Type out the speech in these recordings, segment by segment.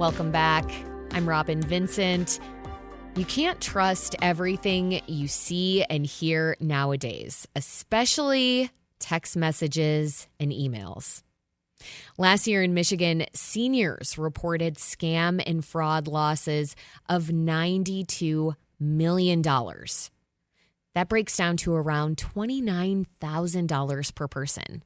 Welcome back. I'm Robin Vincent. You can't trust everything you see and hear nowadays, especially text messages and emails. Last year in Michigan, seniors reported scam and fraud losses of $92 million. That breaks down to around $29,000 per person.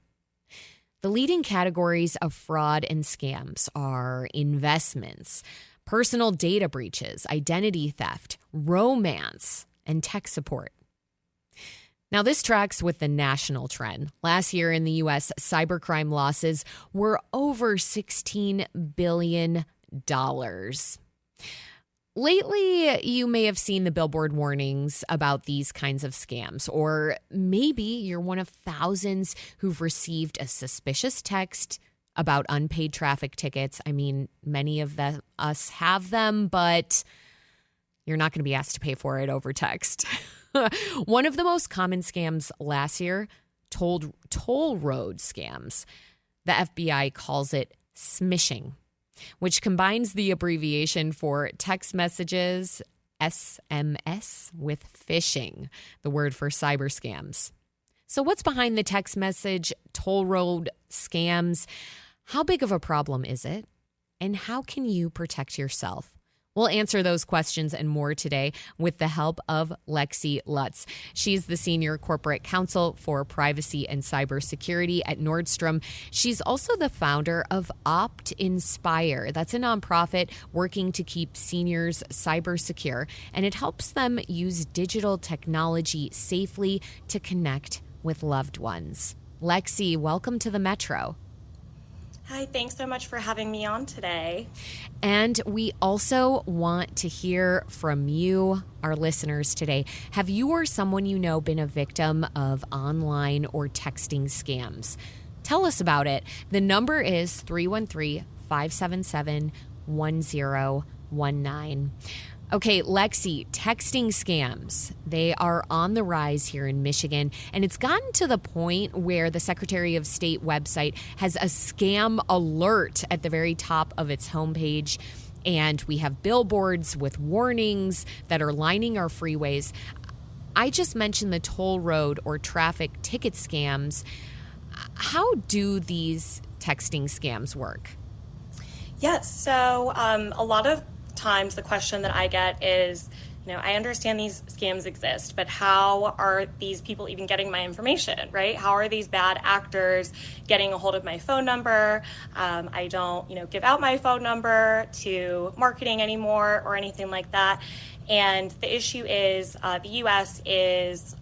The leading categories of fraud and scams are investments, personal data breaches, identity theft, romance, and tech support. Now, this tracks with the national trend. Last year in the U.S., cybercrime losses were over $16 billion. Lately, you may have seen the billboard warnings about these kinds of scams, or maybe you're one of thousands who've received a suspicious text about unpaid traffic tickets. I mean, many of us have them, but you're not going to be asked to pay for it over text. One of the most common scams last year, toll road scams. The FBI calls it smishing, which combines the abbreviation for text messages, SMS, with phishing, the word for cyber scams. So what's behind the text message toll road scams? How big of a problem is it? And how can you protect yourself? We'll answer those questions and more today with the help of Lexi Lutz. She's the Senior Corporate Counsel for Privacy and Cybersecurity at Nordstrom. She's also the founder of Opt Inspire. That's a nonprofit working to keep seniors cyber secure, and it helps them use digital technology safely to connect with loved ones. Lexi, welcome to the Metro. Hi, thanks so much for having me on today. And we also want to hear from you, our listeners today. Have you or someone you know been a victim of online or texting scams? Tell us about it. The number is 313-577-1019. Okay, Lexi, texting scams, they are on the rise here in Michigan, and it's gotten to the point where the Secretary of State website has a scam alert at the very top of its homepage, and we have billboards with warnings that are lining our freeways. I just mentioned the toll road or traffic ticket scams. How do these texting scams work? Yes, so a lot of times the question that I get is, I understand these scams exist, but how are these people even getting my information, right? How are these bad actors getting a hold of my phone number? I don't, give out my phone number to marketing anymore or anything like that. And the issue is the U.S. is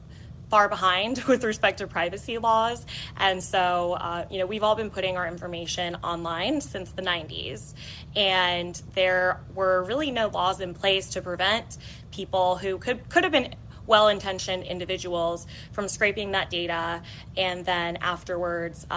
far behind with respect to privacy laws. And so, we've all been putting our information online since the 90s. And there were really no laws in place to prevent people who could have been well-intentioned individuals from scraping that data and then afterwards,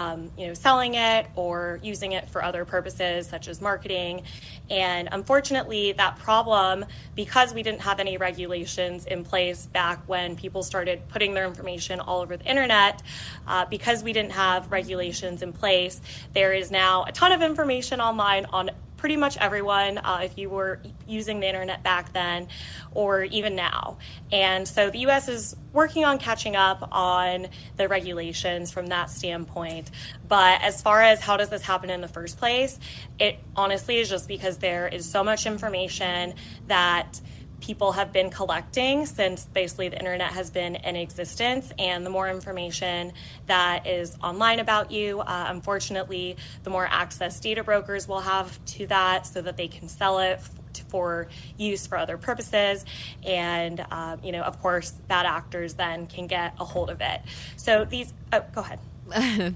selling it or using it for other purposes such as marketing. And unfortunately, that problem, because we didn't have any regulations in place back when people started putting their information all over the internet, because we didn't have regulations in place, there is now a ton of information online on pretty much everyone, if you were using the internet back then or even now. And so the U.S. is working on catching up on the regulations from that standpoint. But as far as how does this happen in the first place, it honestly is just because there is so much information that people have been collecting since basically the internet has been in existence, and the more information that is online about you, unfortunately, the more access data brokers will have to that so that they can sell it for use for other purposes. And, of course, bad actors then can get a hold of it. So go ahead.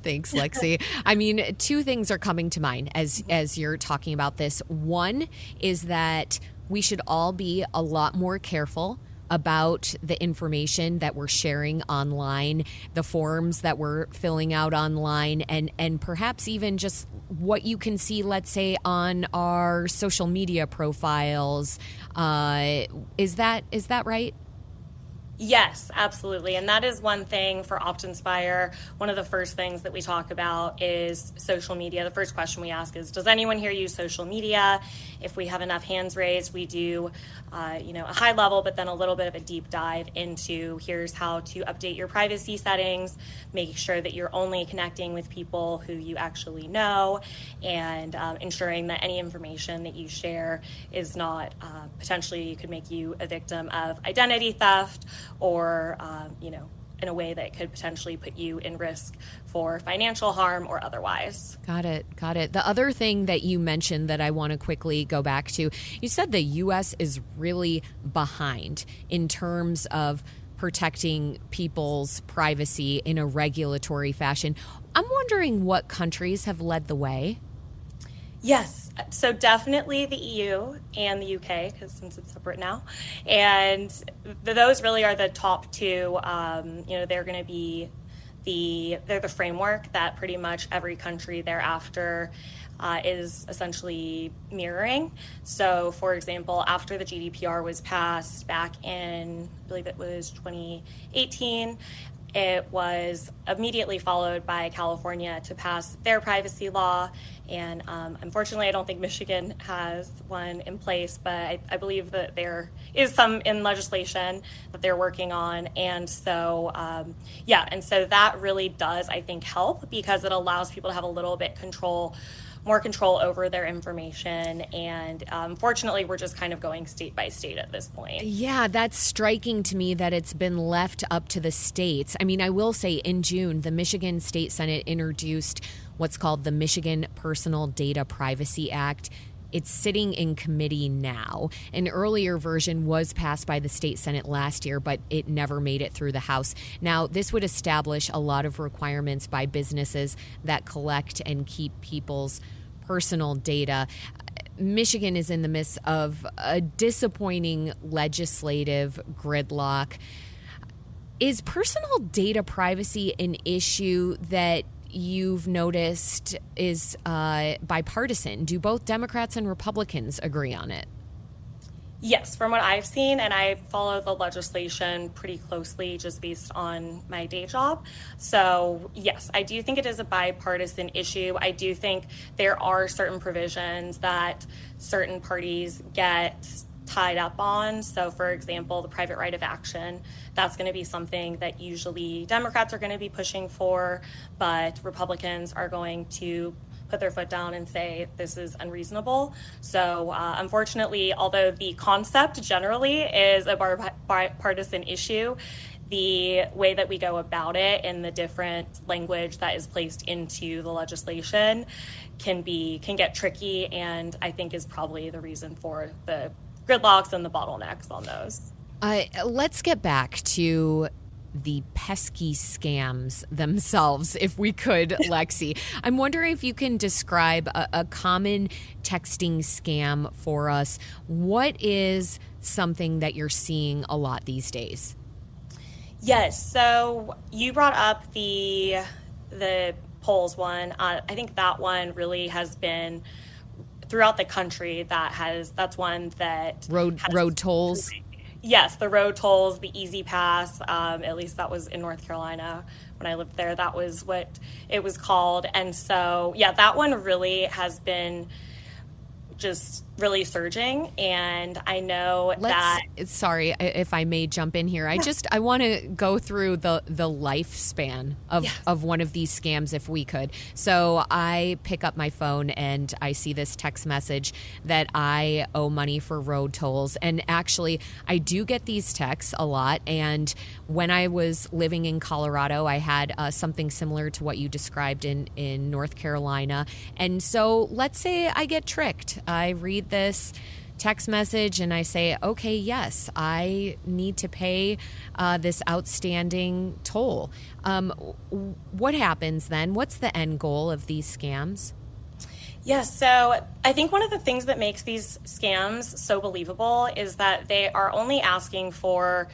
Thanks, Lexi. I mean, two things are coming to mind as you're talking about this. One is that we should all be a lot more careful about the information that we're sharing online, the forms that we're filling out online, and perhaps even just what you can see, let's say, on our social media profiles. Is that right? Yes, absolutely. And that is one thing for OptInspire. One of the first things that we talk about is social media. The first question we ask is, does anyone here use social media? If we have enough hands raised, we do, a high level, but then a little bit of a deep dive into here's how to update your privacy settings, make sure that you're only connecting with people who you actually know, and ensuring that any information that you share is not potentially could make you a victim of identity theft or, in a way that could potentially put you in risk for financial harm or otherwise. Got it. Got it. The other thing that you mentioned that I want to quickly go back to, you said the U.S. is really behind in terms of protecting people's privacy in a regulatory fashion. I'm wondering what countries have led the way. Yes, so definitely the EU and the UK, because since it's separate now, and those really are the top two. They're going to be they're the framework that pretty much every country thereafter is essentially mirroring. So, for example, after the GDPR was passed back in, I believe it was 2018. It was immediately followed by California to pass their privacy law. And unfortunately, I don't think Michigan has one in place, but I believe that there is some in legislation that they're working on. And so, and so that really does, I think, help because it allows people to have a little bit more control over their information. And fortunately, we're just kind of going state by state at this point. Yeah, that's striking to me that it's been left up to the states. I mean, I will say in June, the Michigan State Senate introduced what's called the Michigan Personal Data Privacy Act. It's sitting in committee now. An earlier version was passed by the state Senate last year, but it never made it through the House. Now, this would establish a lot of requirements by businesses that collect and keep people's personal data. Michigan is in the midst of a disappointing legislative gridlock. Is personal data privacy an issue that you've noticed is bipartisan? Do both Democrats and Republicans agree on it? Yes, from what I've seen, and I follow the legislation pretty closely just based on my day job. So, yes, I do think it is a bipartisan issue. I do think there are certain provisions that certain parties get tied up on. So, for example, the private right of action, that's going to be something that usually Democrats are going to be pushing for, but Republicans are going to put their foot down and say this is unreasonable. So unfortunately, although the concept generally is a bipartisan issue, the way that we go about it and the different language that is placed into the legislation can get tricky, and I think is probably the reason for the gridlocks and the bottlenecks on those. Let's get back to the pesky scams themselves, if we could, Lexi. I'm wondering if you can describe a common texting scam for us. What is something that you're seeing a lot these days? Yes, so you brought up the polls one. I think that one really has been throughout the country. That's one that road tolls. Yes, the road tolls, the Easy Pass, at least that was in North Carolina when I lived there. That was what it was called. And so, yeah, that one really has been just really surging. And I know sorry if I may jump in here. I want to go through the lifespan of one of these scams if we could. So I pick up my phone and I see this text message that I owe money for road tolls. And actually, I do get these texts a lot. And when I was living in Colorado, I had something similar to what you described in North Carolina. And so let's say I get tricked. I read this text message and I say, okay, yes, I need to pay this outstanding toll. What happens then? What's the end goal of these scams? Yes, so I think one of the things that makes these scams so believable is that they are only asking for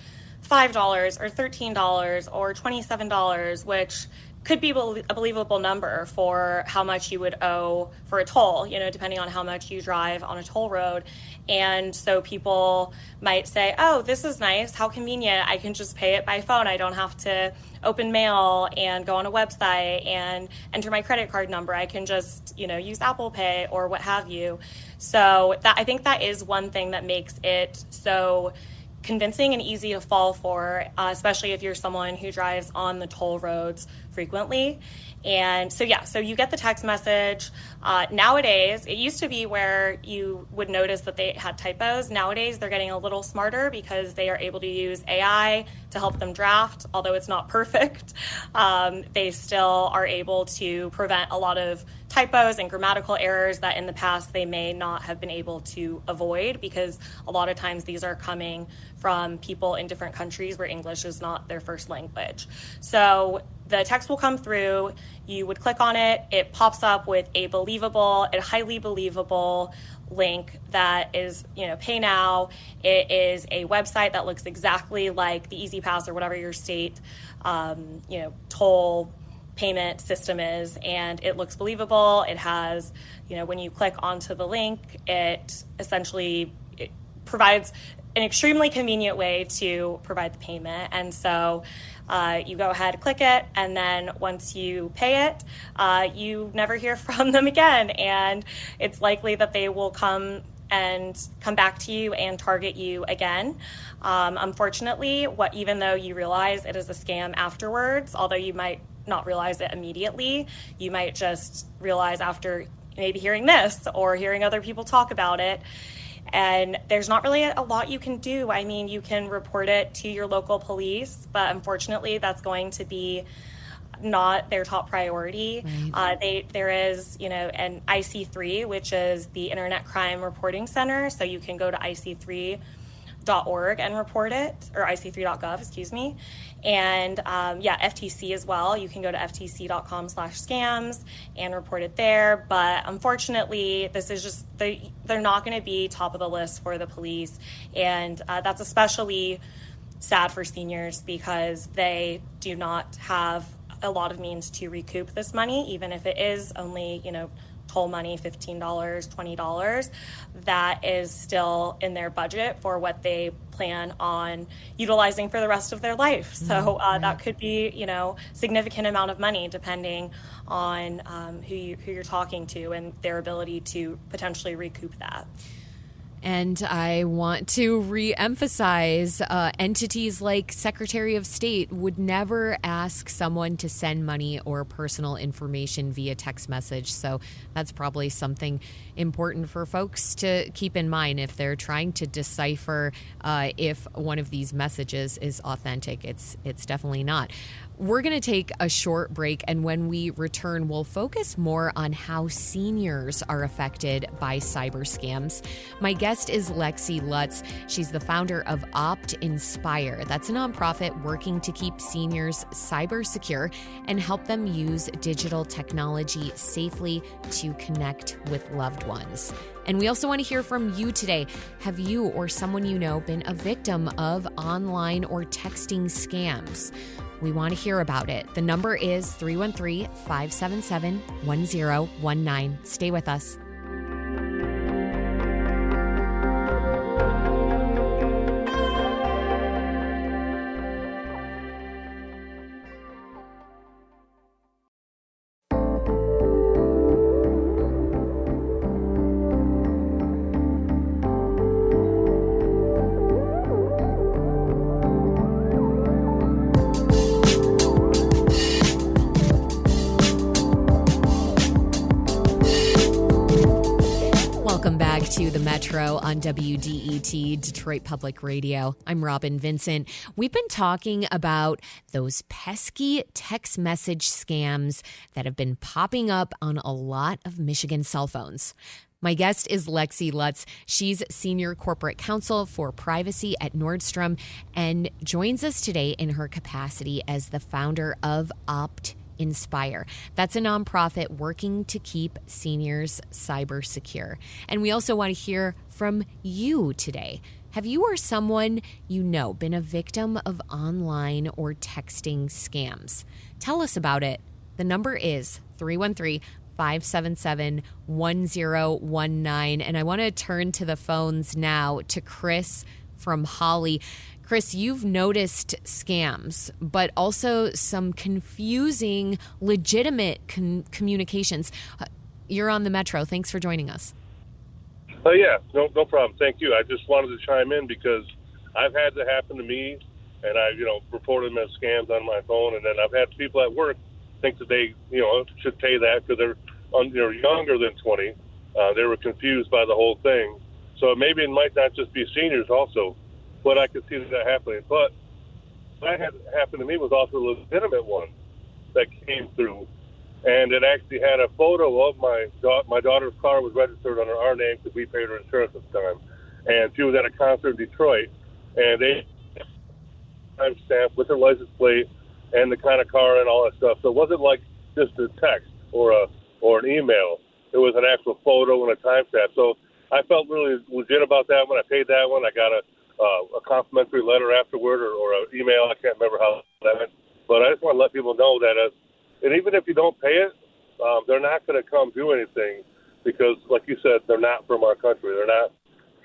$5 or $13 or $27, which could be a believable number for how much you would owe for a toll, depending on how much you drive on a toll road. And so people might say, oh, this is nice. How convenient. I can just pay it by phone. I don't have to open mail and go on a website and enter my credit card number. I can just, use Apple Pay or what have you. So I think that is one thing that makes it so convincing and easy to fall for, especially if you're someone who drives on the toll roads frequently. And so you get the text message. Nowadays, it used to be where you would notice that they had typos. Nowadays, they're getting a little smarter because they are able to use AI to help them draft. Although it's not perfect, they still are able to prevent a lot of typos and grammatical errors that in the past they may not have been able to avoid, because a lot of times these are coming from people in different countries where English is not their first language. So the text will come through, you would click on it, it pops up with a highly believable link that is, pay now. It is a website that looks exactly like the E-ZPass or whatever your state, toll payment system is, and it looks believable. It has, when you click onto the link, it provides an extremely convenient way to provide the payment. And so you go ahead, click it, and then once you pay it, you never hear from them again. And it's likely that they will come back to you and target you again. Unfortunately, even though you realize it is a scam afterwards, although you might not realize it immediately, you might just realize after maybe hearing this or hearing other people talk about it. And there's not really a lot you can do. I mean, you can report it to your local police, but unfortunately that's going to be not their top priority. Right. There is, an IC3, which is the Internet Crime Reporting Center. So you can go to IC3.org and report it, or IC3.gov, excuse me. And FTC as well. You can go to ftc.com/scams and report it there. But unfortunately, this is just, they're not going to be top of the list for the police. And that's especially sad for seniors because they do not have a lot of means to recoup this money, even if it is only, toll money, $15, $20, that is still in their budget for what they plan on utilizing for the rest of their life. So that could be, significant amount of money depending on who you're talking to and their ability to potentially recoup that. And I want to re-emphasize entities like Secretary of State would never ask someone to send money or personal information via text message. So that's probably something important for folks to keep in mind if they're trying to decipher if one of these messages is authentic. It's definitely not. We're going to take a short break, and when we return, we'll focus more on how seniors are affected by cyber scams. My guest is Lexi Lutz. She's the founder of Opt Inspire. That's a nonprofit working to keep seniors cyber secure and help them use digital technology safely to connect with loved ones. And we also want to hear from you today. Have you or someone you know been a victim of online or texting scams? We want to hear about it. The number is 313-577-1019. Stay with us. Welcome back to the Metro on WDET, Detroit Public Radio. I'm Robin Vincent. We've been talking about those pesky text message scams that have been popping up on a lot of Michigan cell phones. My guest is Lexi Lutz. She's Senior Corporate Counsel for Privacy at Nordstrom and joins us today in her capacity as the founder of Opt Inspire. That's a nonprofit working to keep seniors cyber secure. And we also want to hear from you today. Have you or someone you know been a victim of online or texting scams? Tell us about it. The number is 313-577-1019. And I want to turn to the phones now to Chris from Holly. Chris, you've noticed scams, but also some confusing, legitimate communications. You're on the Metro. Thanks for joining us. Yeah, no problem. Thank you. I just wanted to chime in because I've had that happen to me, and I, reported them as scams on my phone, and then I've had people at work think that they, should pay that because they're younger than 20. They were confused by the whole thing. So maybe it might not just be seniors also, but I could see that happening. But what had happened to me was also a legitimate one that came through, and it actually had a photo of my daughter's car was registered under our name because we paid her insurance at the time, and she was at a concert in Detroit, and they timestamp with her license plate and the kind of car and all that stuff. So it wasn't like just a text or an email. It was an actual photo and a timestamp. So I felt really legit about that when I paid that one. I got a complimentary letter afterward or an email. I can't remember how that went. But I just want to let people know that and even if you don't pay it, they're not going to come do anything because, like you said, they're not from our country. They're not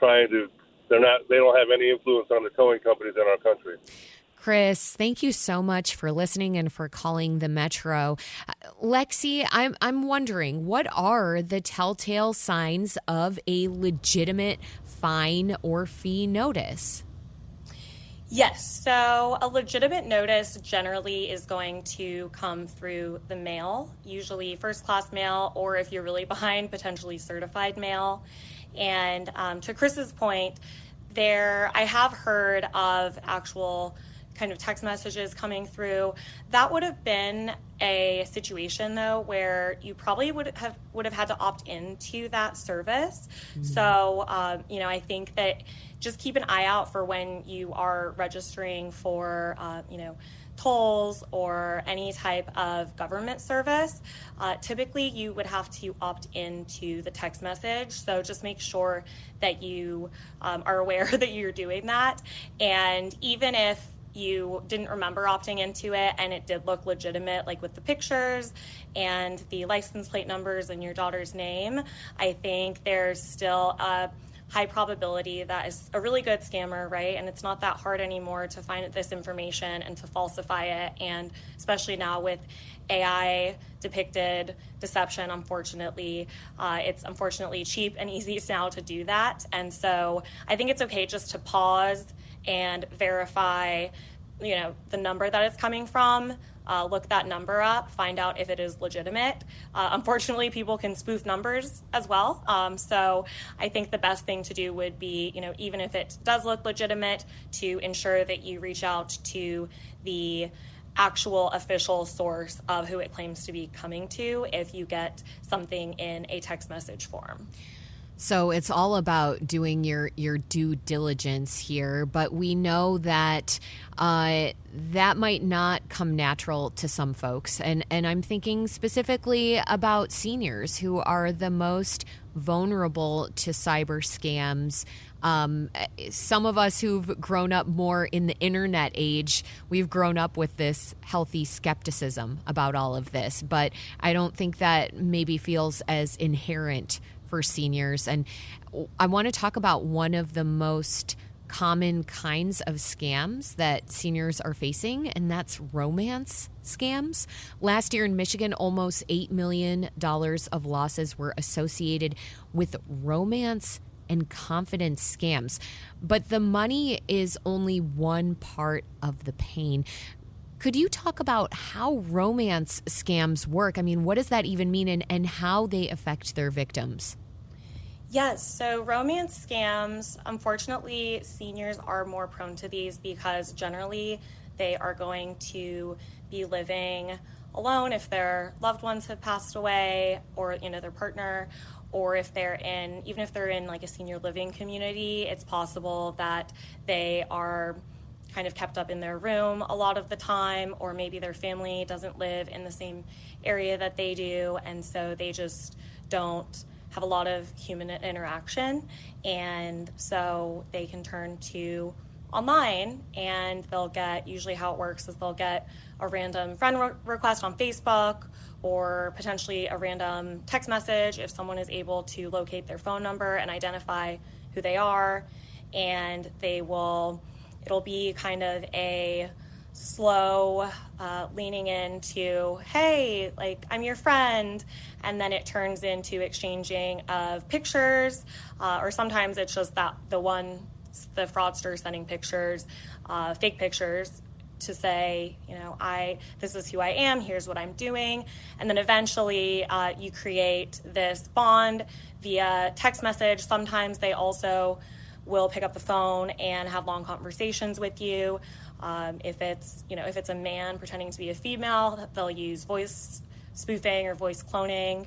they don't have any influence on the towing companies in our country. Chris, thank you so much for listening and for calling the Metro. Lexi, I'm wondering, what are the telltale signs of a legitimate fine or fee notice? Yes, so a legitimate notice generally is going to come through the mail, usually first-class mail, or if you're really behind, potentially certified mail. And to Chris's point, I have heard of actual kind of text messages coming through. That would have been a situation though where you probably would have had to opt into that service. Mm-hmm. So I think that just keep an eye out for when you are registering for tolls or any type of government service. Typically you would have to opt into the text message, so just make sure that you are aware that you're doing that. And even if you didn't remember opting into it and it did look legitimate, like with the pictures and the license plate numbers and your daughter's name, I think there's still a high probability that is a really good scammer, right? And it's not that hard anymore to find this information and to falsify it. And especially now with AI depicted deception, unfortunately, it's unfortunately cheap and easy now to do that. And so I think it's okay just to pause and verify, the number that it's coming from. Look that number up, find out if it is legitimate. Unfortunately, people can spoof numbers as well. So I think the best thing to do would be, even if it does look legitimate, to ensure that you reach out to the actual official source of who it claims to be coming to if you get something in a text message form. So it's all about doing your due diligence here, but we know that that might not come natural to some folks. And I'm thinking specifically about seniors who are the most vulnerable to cyber scams. Some of us who've grown up more in the internet age, we've grown up with this healthy skepticism about all of this, but I don't think that maybe feels as inherent for seniors. And I want to talk about one of the most common kinds of scams that seniors are facing, and that's romance scams. Last year in Michigan, almost $8 million of losses were associated with romance and confidence scams. But the money is only one part of the pain. Could you talk about how romance scams work? I mean, what does that even mean, and how they affect their victims? Yes, so romance scams, unfortunately, seniors are more prone to these because generally they are going to be living alone if their loved ones have passed away, or their partner, or if even if they're in like a senior living community, it's possible that they are kind of kept up in their room a lot of the time, or maybe their family doesn't live in the same area that they do, and so they just don't have a lot of human interaction, and so they can turn to online, and they'll get, usually how it works is they'll get a random friend request on Facebook, or potentially a random text message if someone is able to locate their phone number and identify who they are. And it'll be kind of a slow leaning into, hey, like, I'm your friend, and then it turns into exchanging of pictures, or sometimes it's just that the fraudster sending pictures, fake pictures, to say, this is who I am, here's what I'm doing. And then eventually you create this bond via text message. Sometimes they also will pick up the phone and have long conversations with you. If it's a man pretending to be a female, they'll use voice spoofing or voice cloning.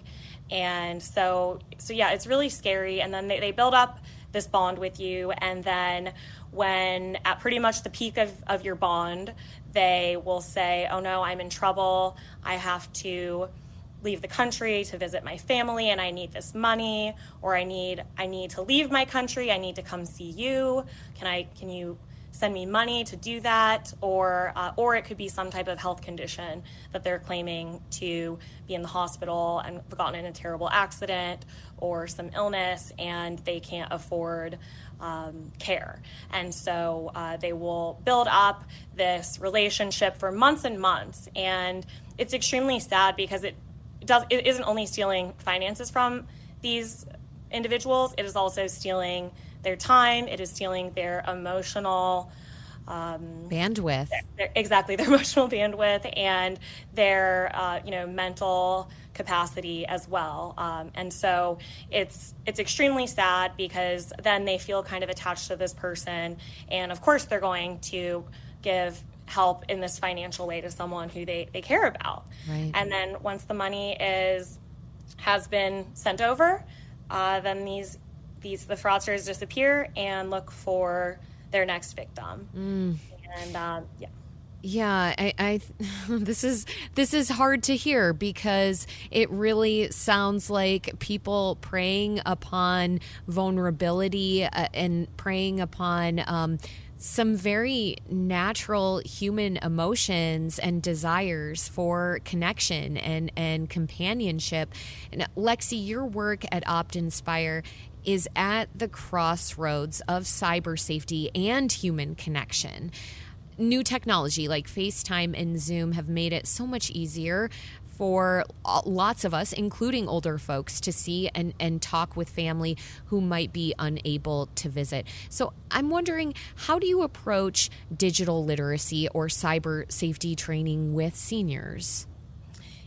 And so yeah, it's really scary. And then they build up this bond with you, and then when at pretty much the peak of your bond, they will say, oh no, I'm in trouble, I have to leave the country to visit my family and I need this money, or I need to leave my country, I need to come see you, can you send me money to do that? Or it could be some type of health condition that they're claiming to be in the hospital and gotten in a terrible accident, or some illness, and they can't afford care. And so they will build up this relationship for months and months. And it's extremely sad because it isn't only stealing finances from these individuals, it is also stealing their time, it is stealing their emotional bandwidth. Their emotional bandwidth and their mental capacity as well. And so it's extremely sad, because then they feel kind of attached to this person, and of course they're going to give help in this financial way to someone who they care about. Right. And then once the money has been sent over, then the fraudsters disappear and look for their next victim. And yeah. Yeah, I this is hard to hear, because it really sounds like people preying upon vulnerability and preying upon some very natural human emotions and desires for connection and companionship. And Lexi, your work at OptInspire is at the crossroads of cyber safety and human connection. New technology like FaceTime and Zoom have made it so much easier for lots of us, including older folks, to see and talk with family who might be unable to visit. So I'm wondering, how do you approach digital literacy or cyber safety training with seniors?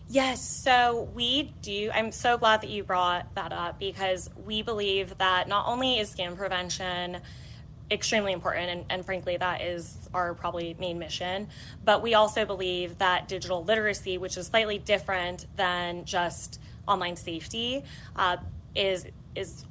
Yes, so we do. I'm so glad that you brought that up, because we believe that not only is scam prevention extremely important, and frankly that is our probably main mission, but we also believe that digital literacy, which is slightly different than just online safety, is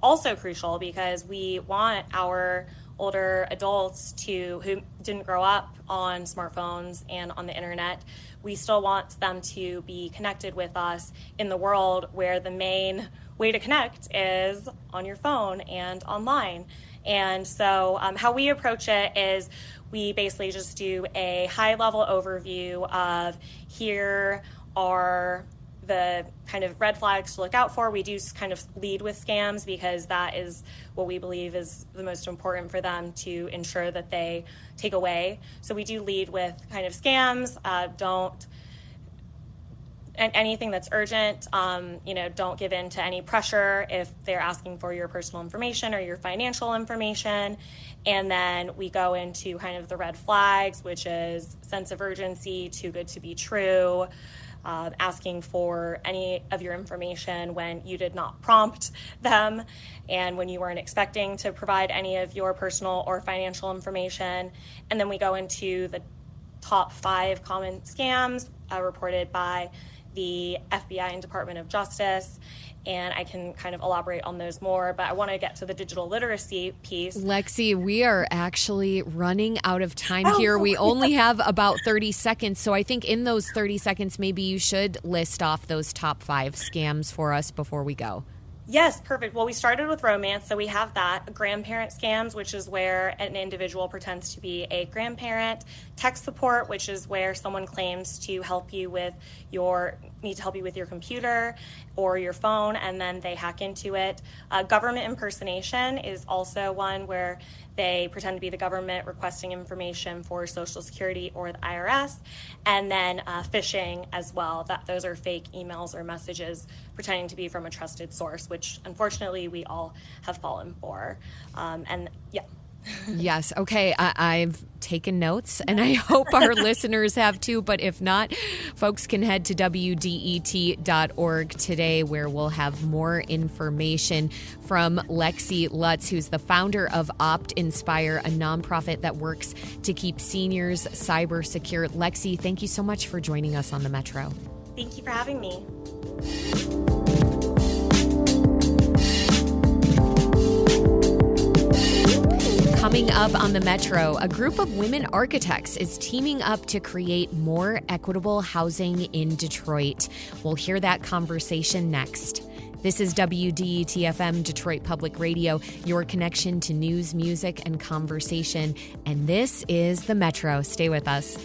also crucial, because we want our older adults who didn't grow up on smartphones and on the internet, we still want them to be connected with us in the world, where the main way to connect is on your phone and online. And so how we approach it is we basically just do a high-level overview of, here are the kind of red flags to look out for. We do kind of lead with scams, because that is what we believe is the most important for them to ensure that they take away. So we do lead with kind of scams. And anything that's urgent, don't give in to any pressure if they're asking for your personal information or your financial information. And then we go into kind of the red flags, which is sense of urgency, too good to be true, asking for any of your information when you did not prompt them and when you weren't expecting to provide any of your personal or financial information. And then we go into the top 5 common scams reported by the FBI and Department of Justice, and I can kind of elaborate on those more, but I want to get to the digital literacy piece. Lexi, we are actually running out of time here. We only have about 30 seconds, so I think in those 30 seconds, maybe you should list off those top 5 scams for us before we go. Yes, perfect. Well, we started with romance, so we have that. Grandparent scams, which is where an individual pretends to be a grandparent. Tech support, which is where someone claims to help you with your computer or your phone, and then they hack into it. Government impersonation is also one where they pretend to be the government requesting information for Social Security or the IRS. And then phishing as well. Those are fake emails or messages pretending to be from a trusted source, which unfortunately we all have fallen for. And yeah. Yes. Okay. I've taken notes, and I hope our listeners have too. But if not, folks can head to WDET.org today, where we'll have more information from Lexi Lutz, who's the founder of Opt Inspire, a nonprofit that works to keep seniors cyber secure. Lexi, thank you so much for joining us on the Metro. Thank you for having me. Coming up on the Metro, a group of women architects is teaming up to create more equitable housing in Detroit. We'll hear that conversation next. This is WDET-FM, Detroit Public Radio, your connection to news, music, and conversation. And this is the Metro. Stay with us.